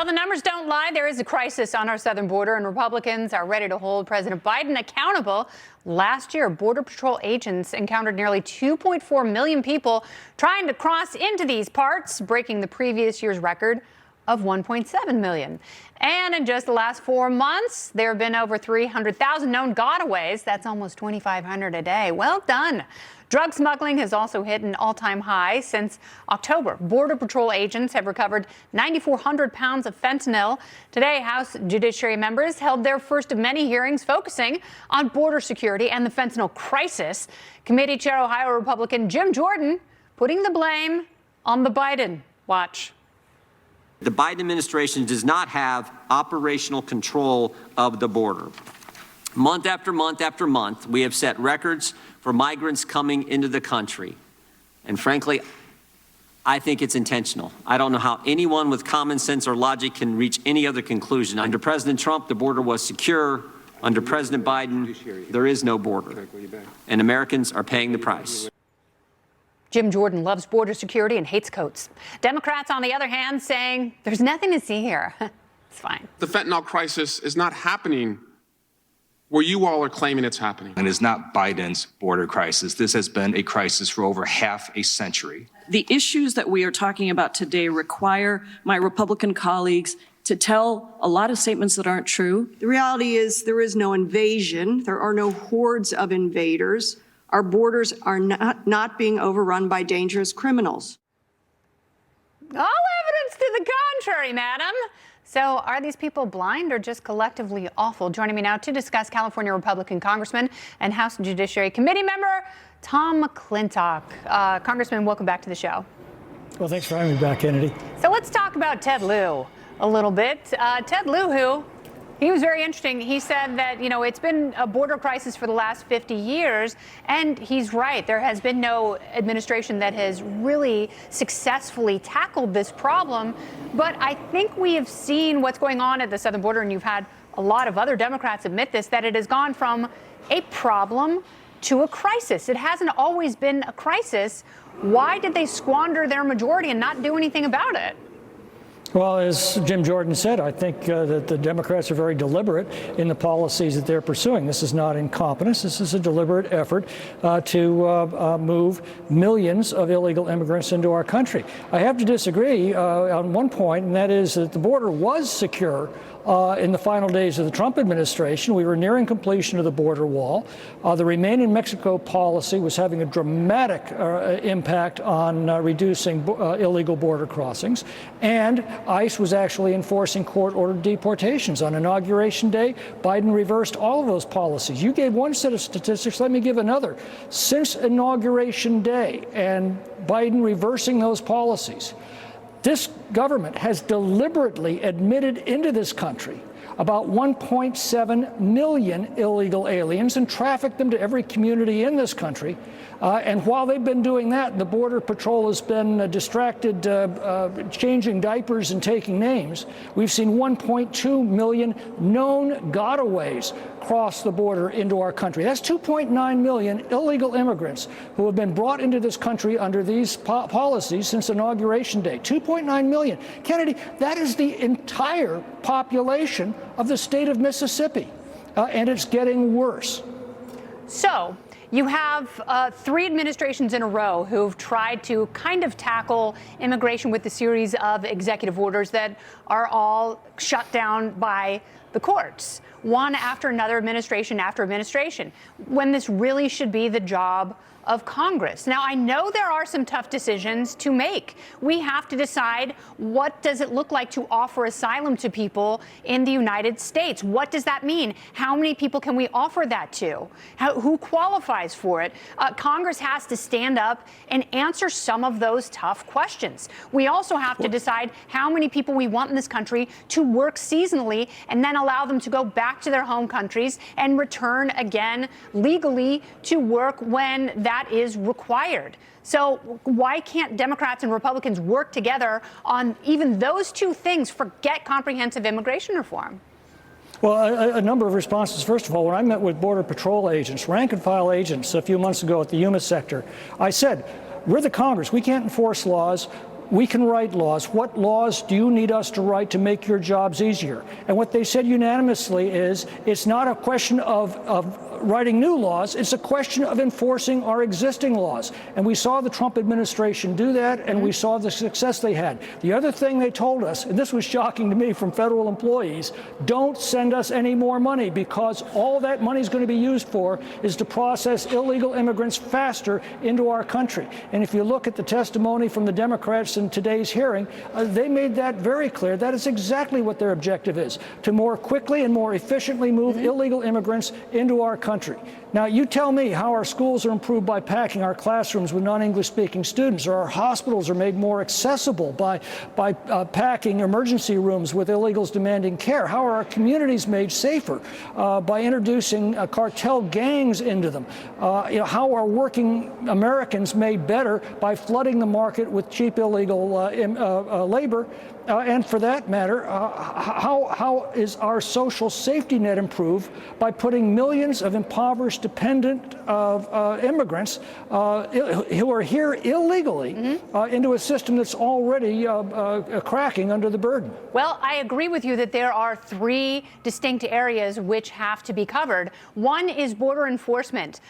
Well, the numbers don't lie. There is a crisis on our southern border, and Republicans are ready to hold President Biden accountable. Last year, Border Patrol agents encountered nearly 2.4 million people trying to cross into these parts, breaking the previous year's record of 1.7 million. And in just the last 4 months, there have been over 300,000 known gotaways. That's almost 2,500 a day. Well done. Drug smuggling has also hit an all-time high since October. Border Patrol agents have recovered 9,400 pounds of fentanyl. Today, House Judiciary members held their first of many hearings focusing on border security and the fentanyl crisis. Committee Chair Ohio Republican Jim Jordan putting the blame on the Biden watch. The Biden administration does not have operational control of the border. Month after month after month, we have set records for migrants coming into the country. And frankly, I think it's intentional. I don't know how anyone with common sense or logic can reach any other conclusion. Under President Trump, the border was secure. Under President Biden, there is no border. And Americans are paying the price. Jim Jordan loves border security and hates coats. Democrats, on the other hand, saying there's nothing to see here. It's fine. The fentanyl crisis is not happening where you all are claiming it's happening. And it's not Biden's border crisis. This has been a crisis for over half a century. The issues that we are talking about today require my Republican colleagues to tell a lot of statements that aren't true. The reality is there is no invasion. There are no hordes of invaders. Our borders are not being overrun by dangerous criminals. All evidence to the contrary, madam. So are these people blind or just collectively awful? Joining me now to discuss, California Republican Congressman and House Judiciary Committee member Tom McClintock. Congressman, welcome back to the show. Well, thanks for having me back, Kennedy. So let's talk about Ted Lieu a little bit. Ted Lieu, he was very interesting. He said that, it's been a border crisis for the last 50 years. And he's right. There has been no administration that has really successfully tackled this problem. But I think we have seen what's going on at the southern border. And you've had a lot of other Democrats admit this, that it has gone from a problem to a crisis. It hasn't always been a crisis. Why did they squander their majority and not do anything about it? Well, as Jim Jordan said, I think that the Democrats are very deliberate in the policies that they're pursuing. This is not incompetence. This is a deliberate effort to move millions of illegal immigrants into our country. I have to disagree on one point, and that is that the border was secure in the final days of the Trump administration. We were nearing completion of the border wall. The Remain in Mexico policy was having a dramatic impact on reducing illegal border crossings. And ICE was actually enforcing court-ordered deportations. On Inauguration Day, Biden reversed all of those policies. You gave one set of statistics. Let me give another. Since Inauguration Day and Biden reversing those policies, this government has deliberately admitted into this country about 1.7 million illegal aliens and trafficked them to every community in this country. And while they've been doing that, the Border Patrol has been distracted changing diapers and taking names. We've seen 1.2 million known gotaways cross the border into our country. That's 2.9 million illegal immigrants who have been brought into this country under these policies since Inauguration Day. 2.9 million. Kennedy, that is the entire population of the state of Mississippi, and it's getting worse. So you have 3 administrations in a row who've tried to kind of tackle immigration with a series of executive orders that are all shut down by the courts, one after another, administration after administration, when this really should be the job of Congress. Now, I know there are some tough decisions to make. We have to decide, what does it look like to offer asylum to people in the United States? What does that mean? How many people can we offer that to? Who qualifies for it? Congress has to stand up and answer some of those tough questions. We also have to decide how many people we want in this country to work seasonally and then allow them to go back to their home countries and return again legally to work when that is required. So why can't Democrats and Republicans work together on even those two things? Forget comprehensive immigration reform. Well, a number of responses. First of all, when I met with Border Patrol agents, rank and file agents, a few months ago at the Yuma sector, I said, we're the Congress. We can't enforce laws. we can write laws. What laws do you need us to write to make your jobs easier? And what they said unanimously is it's not a question of writing new laws, it's a question of enforcing our existing laws. And we saw the Trump administration do that, and we saw the success they had. The other thing they told us, and this was shocking to me from federal employees, don't send us any more money, because all that money is going to be used for is to process illegal immigrants faster into our country. And if you look at the testimony from the Democrats in today's hearing, they made that very clear. That is exactly what their objective is, to more quickly and more efficiently move illegal immigrants into our country. Now, you tell me how our schools are improved by packing our classrooms with non-English speaking students, or our hospitals are made more accessible by packing emergency rooms with illegals demanding care. How are our communities made safer by introducing cartel gangs into them? How are working Americans made better by flooding the market with cheap illegal labor? And for that matter, how is our social safety net improved by putting millions of impoverished, dependent immigrants who are here illegally into a system that's already cracking under the burden? Well, I agree with you that there are three distinct areas which have to be covered. One is border enforcement.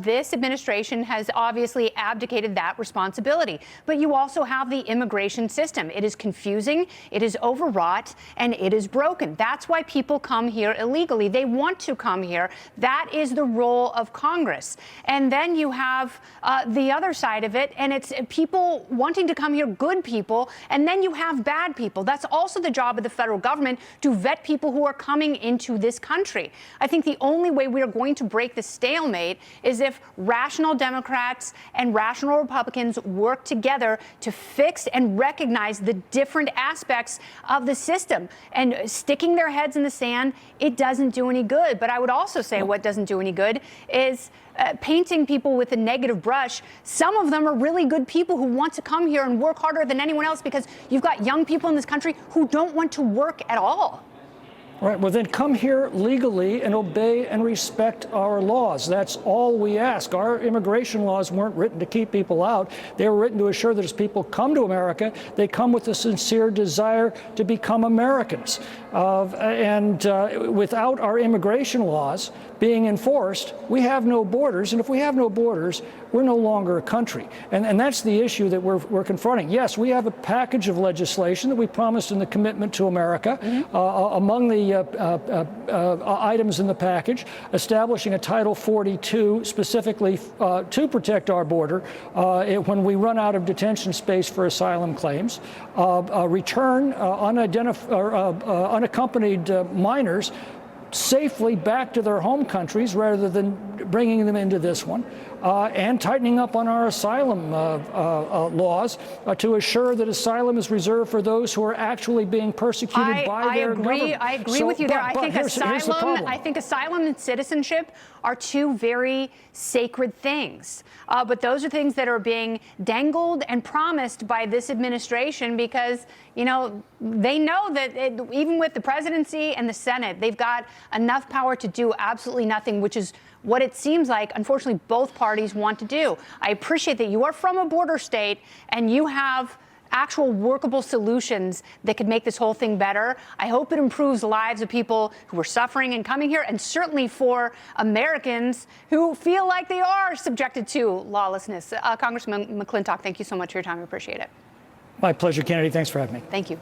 This administration has obviously abdicated that responsibility. But you also have the immigration system. It is confusing, it is overwrought, and it is broken. That's why people come here illegally. They want to come here. That is the role of Congress. And then you have the other side of it, and it's people wanting to come here, good people, and then you have bad people. That's also the job of the federal government, to vet people who are coming into this country. I think the only way we are going to break the stalemate is if rational Democrats and rational Republicans work together to fix and recognize the different aspects of the system. And sticking their heads in the sand, it doesn't do any good. But I would also say what doesn't do any good is painting people with a negative brush. Some of them are really good people who want to come here and work harder than anyone else, because you've got young people in this country who don't want to work at all. All right, well then come here legally and obey and respect our laws. That's all we ask. Our immigration laws weren't written to keep people out. They were written to assure that as people come to America, they come with a sincere desire to become Americans. Without our immigration laws being enforced, we have no borders. And if we have no borders, we're no longer a country. And that's the issue that we're confronting. Yes, we have a package of legislation that we promised in the Commitment to America. Among the items in the package, establishing a Title 42 specifically to protect our border when we run out of detention space for asylum claims, return unaccompanied minors safely back to their home countries rather than bringing them into this one, and tightening up on our asylum laws to assure that asylum is reserved for those who are actually being persecuted by their government. I agree with you there. I think asylum and citizenship are two very sacred things. But those are things that are being dangled and promised by this administration, because, they know that even with the presidency and the Senate, they've got enough power to do absolutely nothing, which is what it seems like, unfortunately, both parties want to do. I appreciate that you are from a border state and you have actual workable solutions that could make this whole thing better. I hope it improves the lives of people who are suffering and coming here, and certainly for Americans who feel like they are subjected to lawlessness. Congressman McClintock, thank you so much for your time. I appreciate it. My pleasure, Kennedy. Thanks for having me. Thank you.